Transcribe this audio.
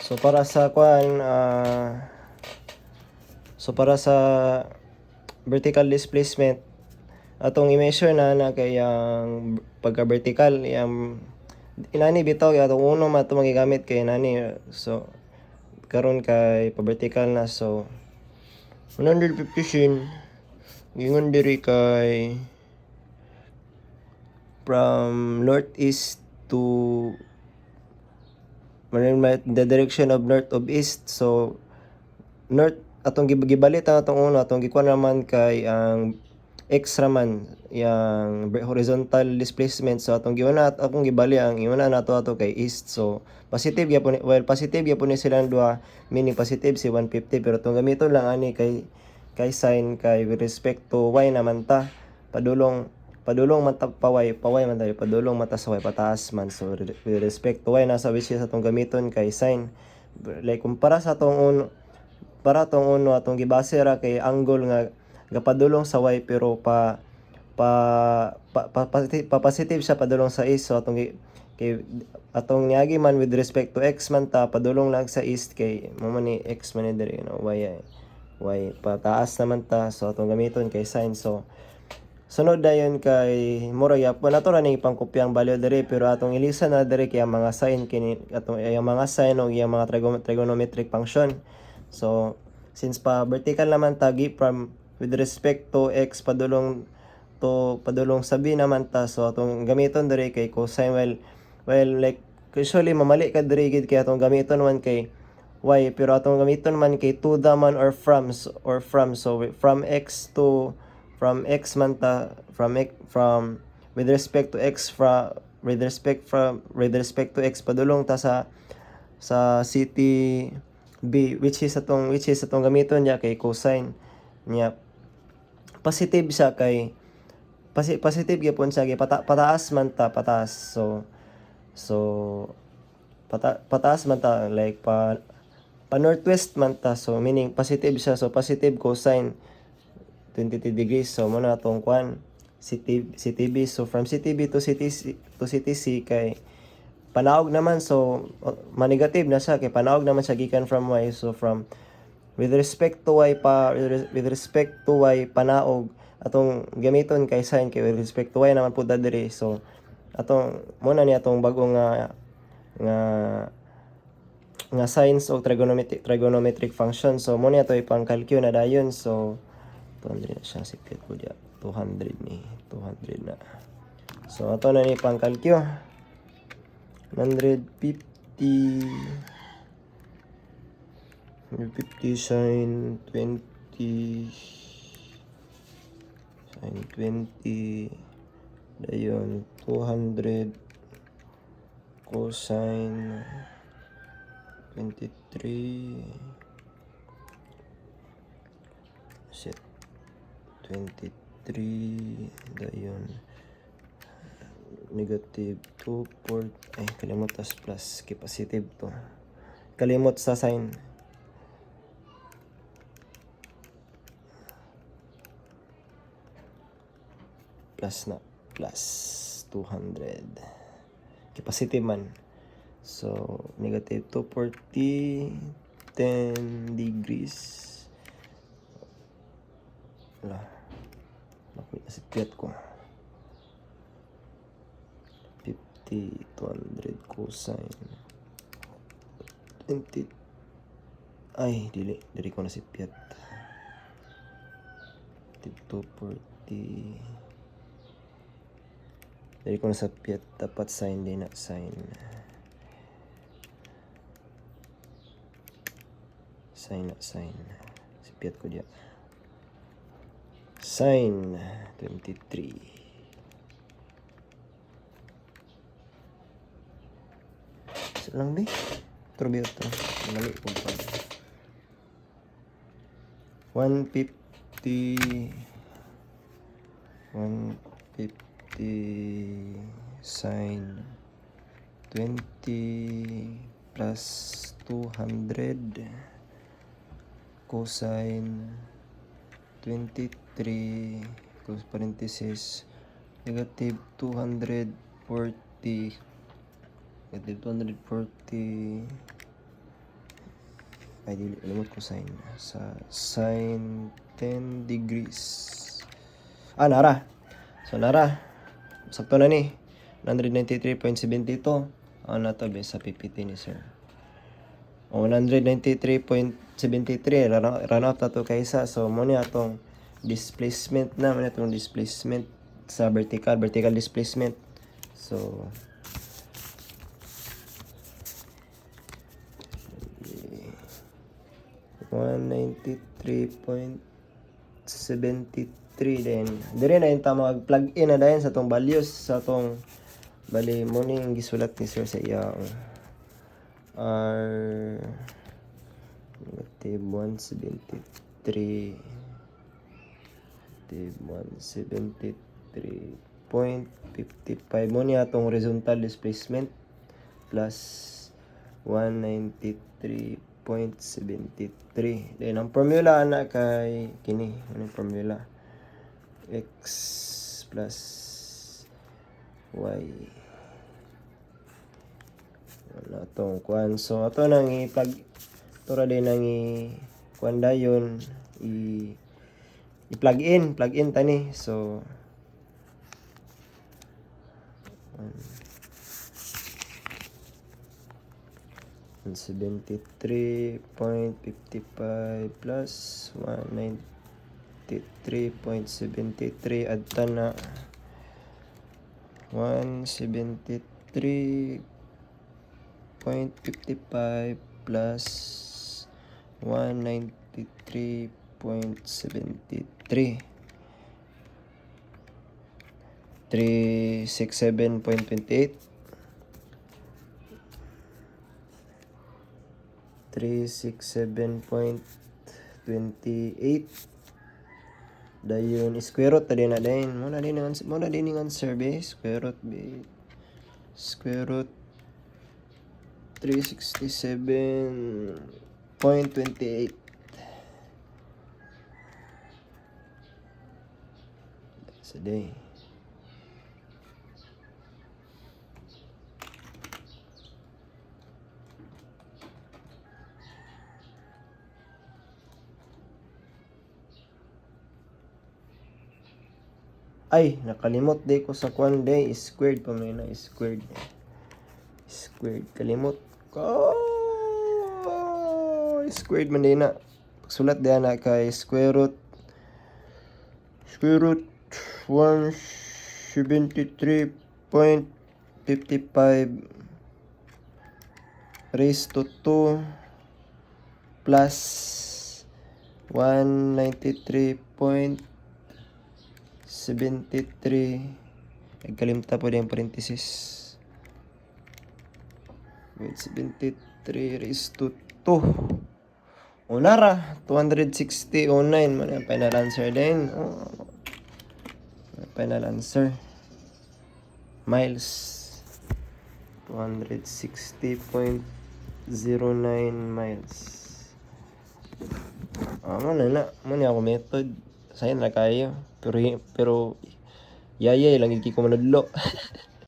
So para sa para sa vertical displacement atong i-measure na kay ang pagka vertical yang inani bitaw atong uno man ito magigamit kay nani. So karon kay pa vertical na, so 150 shin gingon diri kay from northeast to the direction of north of east. So north atong gibalit atong uno atong gikuan naman kay ang x raman yang horizontal displacement. So atong giuna akong gibali ang iuna nato ato kay east. So positive gyapon, well positive gyapon ni silang duha, meaning positive si 150, pero atong gamiton lang ani kay sign kay with respect to y naman ta padulong man ta paway man tayo padulong mata sa y pataas man. So with respect to y nasa which is atong gamiton kay sign, like kumpara sa atong uno para tong uno atong gibase ra kay angle nga gapadulong sa y pero positive siya padulong sa east. So atong niagi man with respect to x man ta padulong lang sa east kay mo man ni x man ni diri y pataas naman ta. So atong gamiton kay sign. So sunod dayon kay mura gyapon ato ra ning ipangkopyang value diri, pero atong ilisan na diri kay ang mga sign kini atong ang mga sign o yung mga trigonometric function. So since pa vertical naman tagi from with respect to x padulong sa b naman ta, so atong gamiton diri kay cosine. Well like usually mamali ka diri gid kay atong gamiton man kay y, pero atong gamiton man kay to the man or from. So from x man ta from with respect to x with respect to x padulong ta sa city b, which is atong gamiton niya kay cosine niya. Positive siya kay positive gyapon siya kay pataas man ta pataas. So pataas man ta like pa northwest man ta, so meaning positive siya. So positive cosine 22 degrees. So muna atong kwan city B. So from city B to city C kay panaog naman, so ma-negative na siya kay panaog naman siya gikan from y. So from with respect to y panaog atong gamiton kay sign kay with respect to y naman pud diri. So atong muna ni atong bagong nga signs o trigonometric function. So mo niya to ipang-calculate na dayon. So 200 na siya, sipit ko diya 200 na. So ato na ni pang-calculate 150 sin 20 dayon 200 cosine 23 set 23 dayon negative 2 ay kalimot tas plus kay positive to, kalimot sa sign. Plus 200 kay positive man. So negative 240 10 degrees lah makuha si piyat ko 50 200 cosine 20 ay dili ko na si piyat 240 dili ko na sa piyat, dapat sign din na sign si piyat ko diya sin 23 so lang di turbiyo to mali ko pa 150 sin 20 plus 200 cosine 23 close parenthesis negative 240 Ay, dili. Limot ko sign. Sa sin 10 degrees. Ah, nara. So, nara. Sakto na ni. 193.72. Ano na to, be, sa PPT ni sir. O, 193.73. Run out na to kaysa. So, muna atong displacement na. Muna itong displacement sa vertical. Vertical displacement. So, 193.73 din. Dire na yung tamang plug in na dayon sa tong values sa tong bali mo ning gisulat ni sir sa iya R negative 173 negative 173.55 mo niya atong horizontal displacement plus 193.73. Then ang formula na kay kini, ano yung formula? X plus Y. Ano itong kuan. So ato nang i-plug, ito ra din nang i-kuan dayon, i-plug in tani. So 173.55 plus 193.73 adta na 173.55 plus 193.73 367.28 dayon square root din na din muna din ang survey square root 367.28 that's a day. Ay, nakalimot day ko sa kwan day. Squared pa may na. Squared. Kalimot. Oh, squared man day na. Sulat day na kay square root 173.55 raised to 2 plus 193.73. Nagkalimta po din yung parenthesis. Wait, 73 raised to 2. Unara, 260.09 man ang final answer din. Final answer. Miles. 260.09 miles. Muna ako method. Sayang na kayo. Pero yayay lang iki ko manudlo.